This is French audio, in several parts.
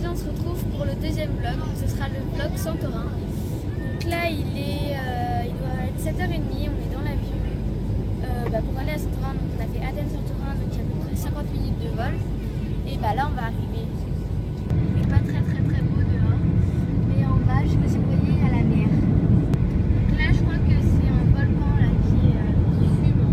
aujourd'hui on se retrouve pour le deuxième vlog, donc ce sera le vlog Santorin. Donc là il doit être 7h30, on est dans l'avion pour aller à Santorin. Donc on a fait Athènes-Santorin, donc il y a à peu près 50 minutes de vol. Et là on va arriver. Il n'est pas très beau dehors, mais en bas je sais pas si vous voyez à la mer. Donc là je crois que c'est un volcan là qui fume.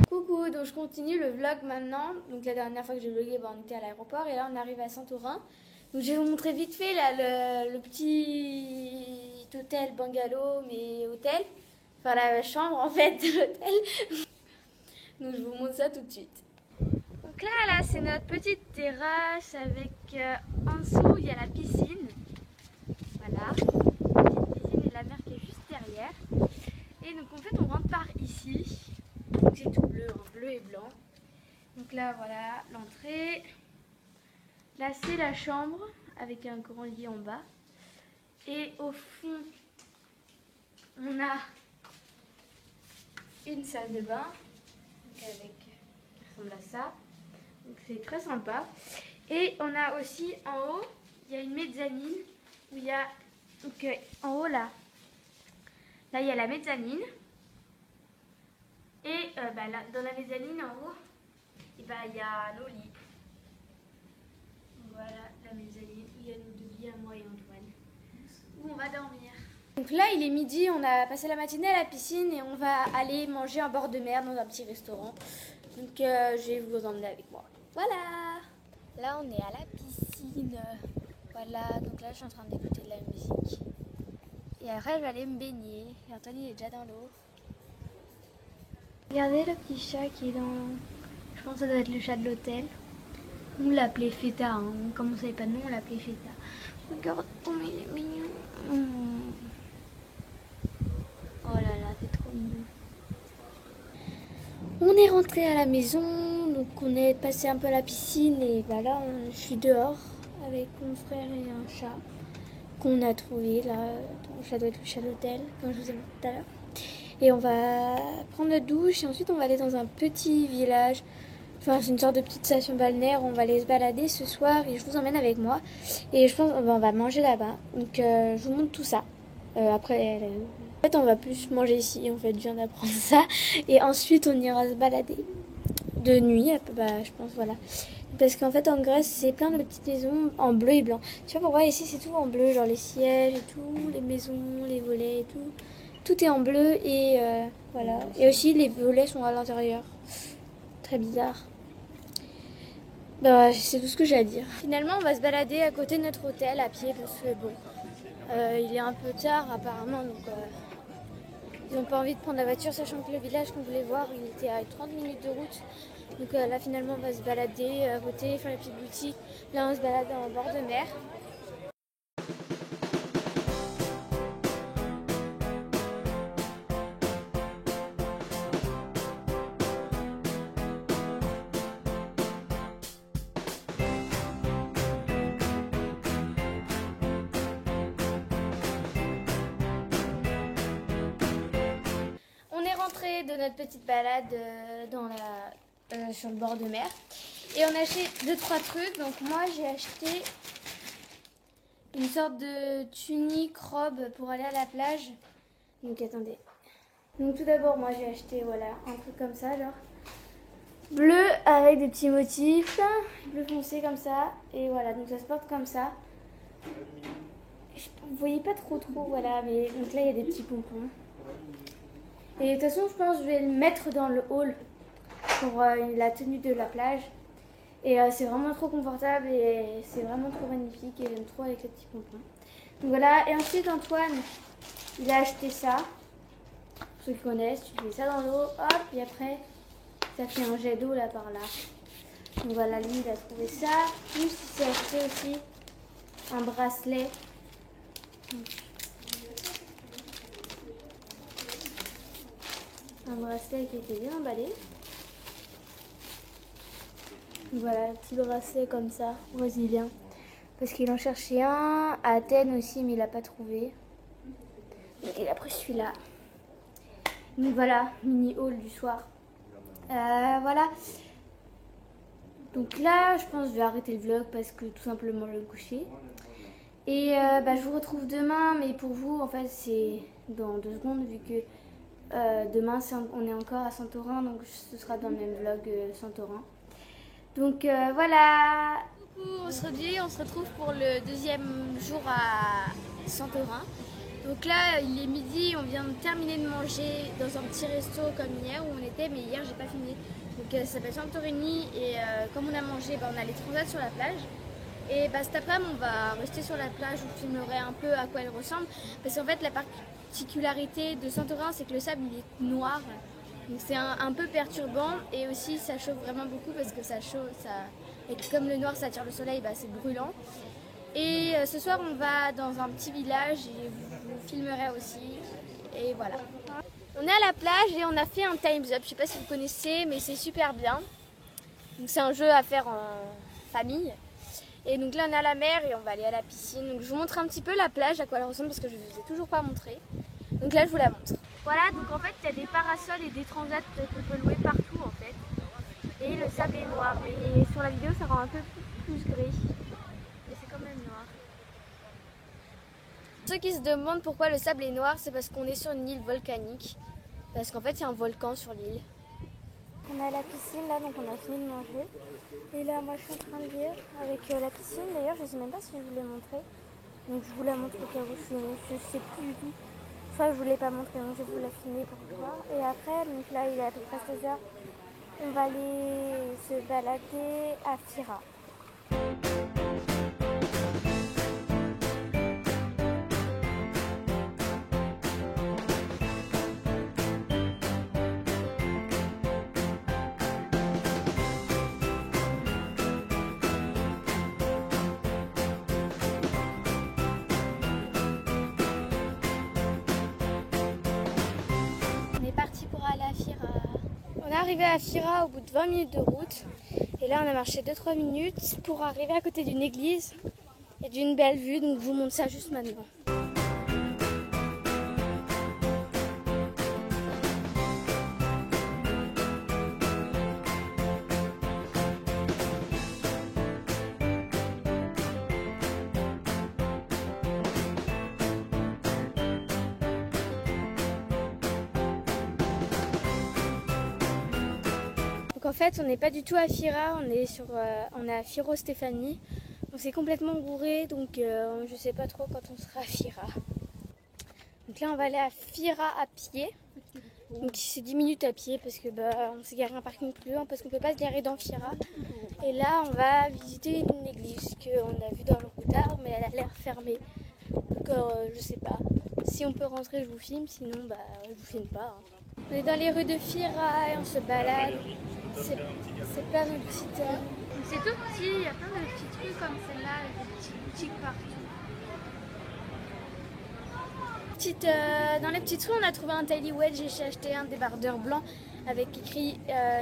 Coucou, donc je continue le vlog maintenant. Donc la dernière fois que j'ai vlogué, on était à l'aéroport et là on arrive à Santorin. Donc je vais vous montrer vite fait là, le petit hôtel bungalow, mais hôtel, enfin la chambre en fait de l'hôtel. Donc je vous montre ça tout de suite. Donc là c'est notre petite terrasse avec en dessous il y a la piscine. Voilà, la piscine et la mer qui est juste derrière. Et donc en fait on rentre par ici. Donc c'est tout bleu, hein, bleu et blanc. Donc là voilà l'entrée. Là c'est la chambre avec un grand lit en bas. Et au fond on a une salle de bain qui ressemble à ça. Donc c'est très sympa. Et on a aussi en haut, il y a une mezzanine où il y a donc en haut là il y a la mezzanine. Et là, dans la mezzanine en haut, il y a nos lits. Voilà la mezzanine, il y a nos deux lits à moi et Antoine, où on va dormir. Donc là il est midi, on a passé la matinée à la piscine et on va aller manger en bord de mer dans un petit restaurant. Donc je vais vous emmener avec moi. Voilà. Là on est à la piscine. Voilà, donc là je suis en train d'écouter de la musique. Et après je vais aller me baigner. Et Antoine il est déjà dans l'eau. Regardez le petit chat qui est dans... Je pense que ça doit être le chat de l'hôtel. On l'appelait Feta, hein. Comme on savait pas de nom, on l'appelait Feta. Regarde comme il est mignon. Oh là là, c'est trop mignon. On est rentré à la maison, donc on est passé un peu à la piscine et là je suis dehors avec mon frère et un chat qu'on a trouvé là. Ça doit être le chat d'hôtel, comme je vous ai dit tout à l'heure. Et on va prendre notre douche et ensuite on va aller dans un petit village. Enfin, c'est une sorte de petite station balnéaire. On va aller se balader ce soir et je vous emmène avec moi. Et je pense qu'on va manger là-bas. Donc, je vous montre tout ça. Après, en fait, on va plus manger ici. En fait, je viens d'apprendre ça. Et ensuite, on ira se balader de nuit. Je pense, voilà. Parce qu'en fait, en Grèce, c'est plein de petites maisons en bleu et blanc. Tu vois pourquoi ici, c'est tout en bleu. Genre les sièges et tout, les maisons, les volets et tout. Tout est en bleu et voilà. Et aussi, les volets sont à l'intérieur. Très bizarre. C'est tout ce que j'ai à dire. Finalement, on va se balader à côté de notre hôtel à pied parce que il est un peu tard apparemment, donc ils n'ont pas envie de prendre la voiture, sachant que le village qu'on voulait voir, il était à 30 minutes de route. Donc là, finalement, on va se balader à côté, faire la petite boutique. Là, on se balade en bord de mer. On est rentré de notre petite balade sur le bord de mer et on a acheté 2-3 trucs. Donc moi j'ai acheté une sorte de tunique robe pour aller à la plage. Donc attendez. Donc tout d'abord moi j'ai acheté un truc comme ça, genre bleu avec des petits motifs, bleu foncé comme ça, et voilà, donc ça se porte comme ça. Vous voyez pas trop voilà, mais donc là il y a des petits pompons. Et de toute façon, je pense que je vais le mettre dans le hall pour la tenue de la plage. Et c'est vraiment trop confortable et c'est vraiment trop magnifique et j'aime trop avec les petits pompons. Donc voilà, et ensuite Antoine, il a acheté ça. Pour ceux qui connaissent, tu mets ça dans l'eau, hop, et après, ça fait un jet d'eau là par là. Donc voilà, lui, il a trouvé ça. Plus, il s'est acheté aussi un bracelet. Un bracelet qui était bien emballé. Voilà, un petit bracelet comme ça, brésilien. Parce qu'il en cherchait un à Athènes aussi, mais il n'a pas trouvé. Donc il a pris celui-là. Donc voilà, mini haul du soir. Voilà. Donc là, je pense que je vais arrêter le vlog parce que tout simplement je vais me coucher. Et je vous retrouve demain, mais pour vous, en fait, c'est dans 2 secondes, vu que demain, on est encore à Santorin, donc ce sera dans le même vlog Santorin. Donc voilà. Coucou, on se retrouve pour le 2e jour à Santorin. Donc là, il est midi, on vient de terminer de manger dans un petit resto comme hier où on était, mais hier j'ai pas fini. Donc ça s'appelle Santorini et comme on a mangé, on a les transats sur la plage. Et cet après-midi, on va rester sur la plage, je vous filmerai un peu à quoi elle ressemble. Parce qu'en fait, la particularité de Santorin, c'est que le sable il est noir. Donc c'est un peu perturbant et aussi ça chauffe vraiment beaucoup parce que ça chauffe, et comme le noir ça attire le soleil, c'est brûlant. Et ce soir on va dans un petit village et je vous filmerai aussi. Et voilà. On est à la plage et on a fait un Time's Up, je sais pas si vous connaissez mais c'est super bien. Donc c'est un jeu à faire en famille. Et donc là on est à la mer et on va aller à la piscine. Donc je vous montre un petit peu la plage, à quoi elle ressemble parce que je ne vous ai toujours pas montré. Donc là je vous la montre. Voilà, donc en fait il y a des parasols et des transats que tu peux louer partout en fait. Et le sable est noir. Et sur la vidéo ça rend un peu plus gris. Mais c'est quand même noir. Ceux qui se demandent pourquoi le sable est noir, c'est parce qu'on est sur une île volcanique. Parce qu'en fait il y a un volcan sur l'île. On est à la piscine là, donc on a fini de manger. Et là moi je suis en train de lire avec la piscine. D'ailleurs je ne sais même pas si je vous l'ai montré. Donc je vous la montre au cas où je sais plus du tout. Soit je ne vous l'ai pas montré, donc je vais vous la filmer pour toi. Et après, donc là il est à peu près 16h, on va aller se balader à Fira. On est arrivé à Fira au bout de 20 minutes de route. Et là on a marché 2-3 minutes pour arriver à côté d'une église et d'une belle vue. Donc je vous montre ça juste maintenant. Donc en fait on n'est pas du tout à Fira, on est à Firo Stéphanie. On s'est complètement gouré, donc je sais pas trop quand on sera à Fira. Donc là on va aller à Fira à pied. Donc c'est 10 minutes à pied parce que on s'est garé un parking plus loin parce qu'on peut pas se garer dans Fira. Et là on va visiter une église qu'on a vue dans le routard mais elle a l'air fermée. Donc je sais pas. Si on peut rentrer je vous filme, sinon je vous filme pas. On est dans les rues de Fira et on se balade. C'est plein de petites... C'est tout petit, il y a plein de petites rues comme celle-là, avec des petites boutiques partout. Dans les petites rues, on a trouvé un Tiny Wedge et j'ai acheté un débardeur blanc avec écrit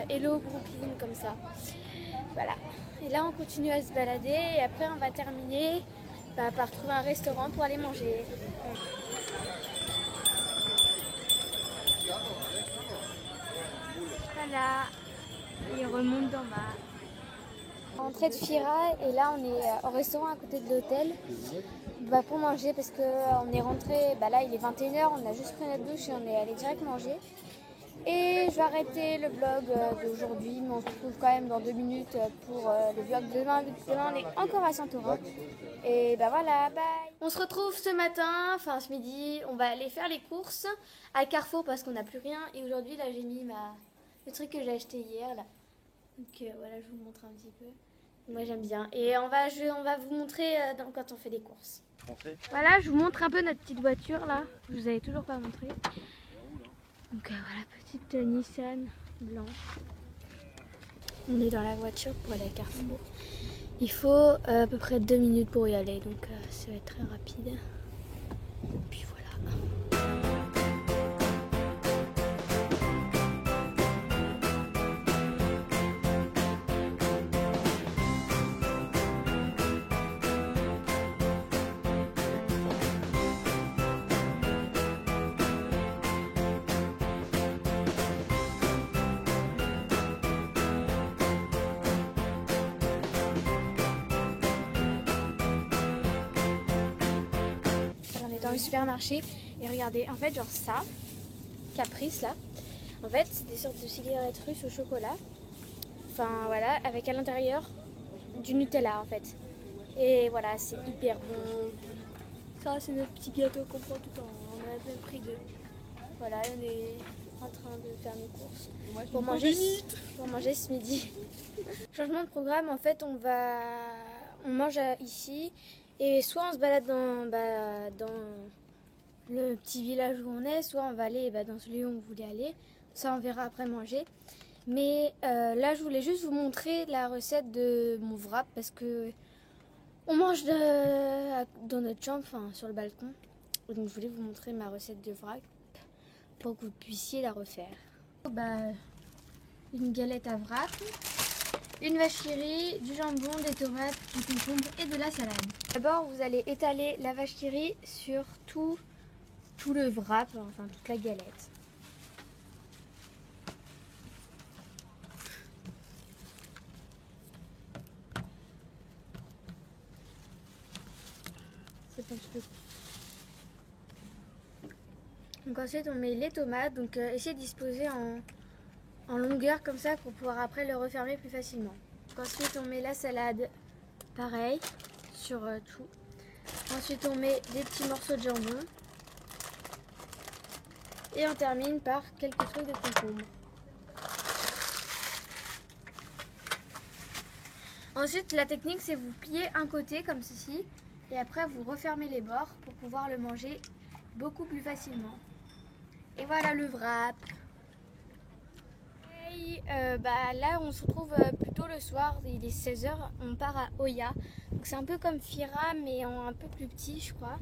Hello Brooklyn comme ça. Voilà. Et là, on continue à se balader et après, on va terminer par trouver un restaurant pour aller manger. Voilà. Il remonte d'en bas. Entrée de Fira et là on est au restaurant à côté de l'hôtel pour manger parce qu'on est rentré, là il est 21h, on a juste pris notre douche et on est allé direct manger. Et je vais arrêter le vlog d'aujourd'hui, mais on se retrouve quand même dans 2 minutes pour le vlog de demain. Demain on est encore à Santorin. Et voilà, bye. On se retrouve ce matin, enfin ce midi, on va aller faire les courses à Carrefour parce qu'on n'a plus rien. Et aujourd'hui là j'ai mis le truc que j'ai acheté hier là. Donc voilà, je vous montre un petit peu. Moi j'aime bien. Et on va vous montrer quand on fait les courses. Voilà, je vous montre un peu notre petite voiture là. Je vous avais toujours pas montré. Donc voilà, petite Nissan blanche. On est dans la voiture pour aller à Carrefour. Il faut à peu près 2 minutes pour y aller, donc ça va être très rapide. Et puis voilà. dans le supermarché et regardez, en fait genre ça, Caprice là, en fait c'est des sortes de cigarettes russes au chocolat, enfin voilà, avec à l'intérieur du Nutella en fait. Et voilà, c'est hyper bon. Ça c'est notre petit gâteau qu'on prend tout le temps, on a même pris deux. Voilà, on est en train de faire nos courses pour manger ce midi. Changement de programme, en fait on mange ici et soit on se balade dans le petit village où on est, soit on va aller dans ce lieu où on voulait aller. Ça on verra après manger. Mais là je voulais juste vous montrer la recette de mon wrap parce que on mange dans notre chambre, enfin sur le balcon. Donc je voulais vous montrer ma recette de wrap pour que vous puissiez la refaire. Une galette à wrap, une vache qui rit, du jambon, des tomates, du concombre et de la salade. D'abord vous allez étaler la vache qui rit sur tout le wrap, enfin toute la galette. C'est un petit peu. Donc ensuite on met les tomates, donc essayez de disposer en longueur comme ça pour pouvoir après le refermer plus facilement. Donc ensuite on met la salade, pareil, sur tout. Ensuite on met des petits morceaux de jambon. Et on termine par quelques trucs de concombre. Ensuite la technique c'est vous pliez un côté comme ceci. Et après vous refermez les bords pour pouvoir le manger beaucoup plus facilement. Et voilà le wrap. Et là on se retrouve plutôt le soir, il est 16 h, on part à Oya. Donc c'est un peu comme Fira mais en un peu plus petit je crois.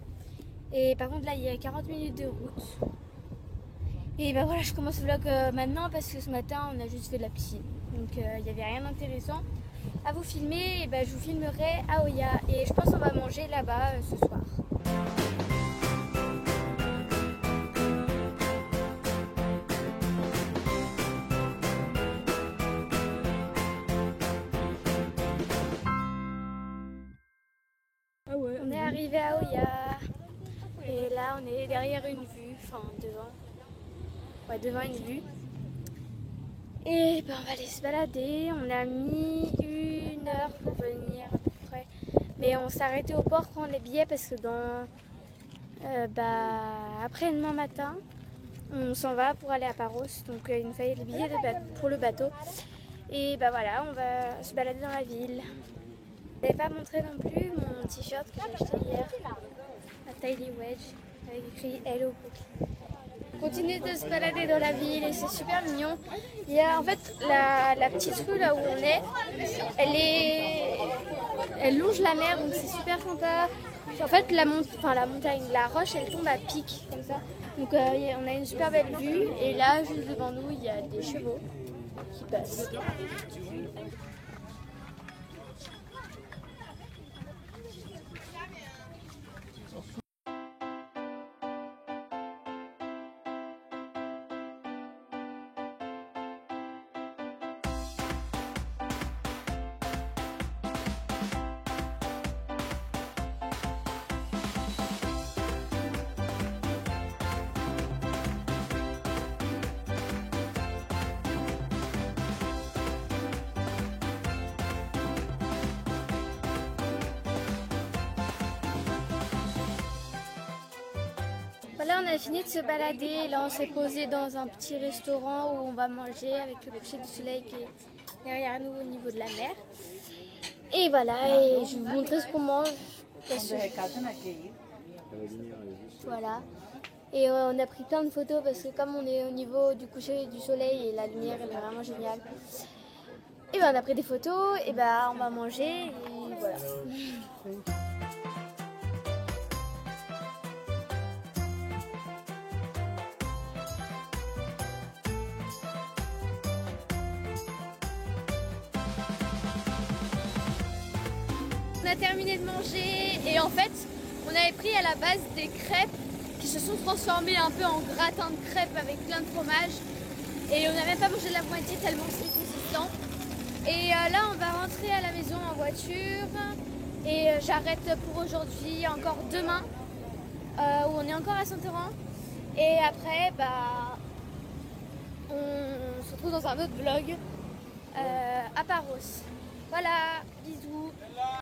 Et par contre là il y a 40 minutes de route. Et voilà, je commence le vlog maintenant parce que ce matin on a juste fait de la piscine. Donc il n'y avait rien d'intéressant à vous filmer. Et je vous filmerai à Oya. Et je pense qu'on va manger là-bas ce soir. On est arrivé à Oya. Et là on est derrière une vue, enfin devant. Ouais, devant une vue. Et on va aller se balader. On a mis 1 heure pour venir à peu près. Mais on s'est arrêté au port prendre les billets parce que après-demain matin, on s'en va pour aller à Paros. Donc il nous fallait les billets pour le bateau. Et voilà, on va se balader dans la ville. Je n'avais pas montré non plus mon t-shirt que j'ai acheté hier à Tiny Wedge avec écrit Hello Cookie. On continue de se balader dans la ville et c'est super mignon. Il y a en fait la petite rue là où on est, elle longe la mer donc c'est super sympa. En fait la montagne, la roche elle tombe à pic comme ça. Donc on a une super belle vue et là juste devant nous il y a des chevaux qui passent. Là on a fini de se balader, là on s'est posé dans un petit restaurant où on va manger avec le coucher du soleil qui est derrière nous au niveau de la mer. Et voilà, et je vais vous montrer ce qu'on mange. Voilà. Et on a pris plein de photos parce que comme on est au niveau du coucher du soleil et la lumière elle est vraiment géniale. Et on a pris des photos, et on va manger et voilà. On a terminé de manger et en fait on avait pris à la base des crêpes qui se sont transformées un peu en gratin de crêpes avec plein de fromage et on n'a même pas mangé la moitié tellement c'est consistant. Et là on va rentrer à la maison en voiture et j'arrête pour aujourd'hui, encore demain où on est encore à Saint-Ouen. Et après, bah, on se retrouve dans un autre vlog à Paros. Voilà, bisous.